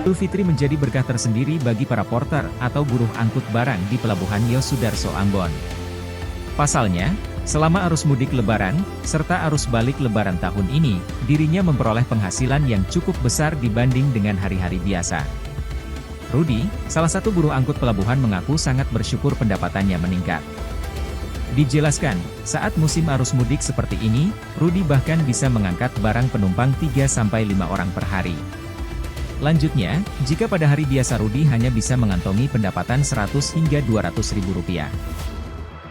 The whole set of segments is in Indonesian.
Idul Fitri menjadi berkah tersendiri bagi para porter atau buruh angkut barang di Pelabuhan Yosudarso Ambon. Pasalnya, selama arus mudik Lebaran, serta arus balik Lebaran tahun ini, dirinya memperoleh penghasilan yang cukup besar dibanding dengan hari-hari biasa. Rudi, salah satu buruh angkut pelabuhan mengaku sangat bersyukur pendapatannya meningkat. Dijelaskan, saat musim arus mudik seperti ini, Rudi bahkan bisa mengangkat barang penumpang 3-5 orang per hari. Lanjutnya, jika pada hari biasa Rudi hanya bisa mengantongi pendapatan 100 hingga 200 ribu rupiah.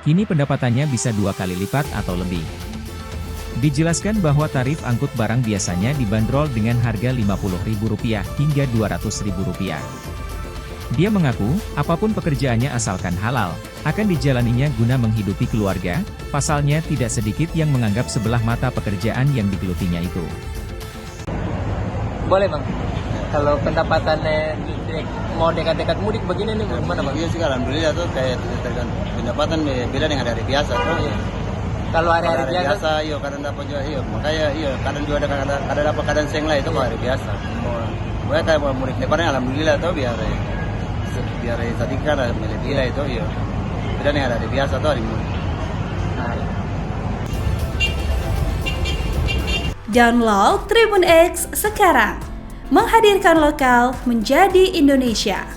Kini pendapatannya bisa 2 kali lipat atau lebih. Dijelaskan bahwa tarif angkut barang biasanya dibanderol dengan harga Rp50.000 hingga Rp200.000. Dia mengaku, apapun pekerjaannya asalkan halal, akan dijalaninya guna menghidupi keluarga, pasalnya tidak sedikit yang menganggap sebelah mata pekerjaan yang digelutinya itu. Boleh bang, kalau pendapatannya mau dekat-dekat mudik begini nih gimana bang? Iya sih alhamdulillah tuh kayak tergantung pendapatan beda dengan hari biasa tuh. Oh, iya. Kalau hari-hari biasa, iya kadang dapat juga iya makanya iya kadang juga ada dapat kadang seng lah itu kalau hari biasa. Gue kayak mau mudik lebaran alhamdulillah tuh biar tadi kan ada lebih lah itu iya. Beda dengan hari biasa tuh hari mudik. nah, iya. Download Tribun X sekarang, menghadirkan lokal menjadi Indonesia.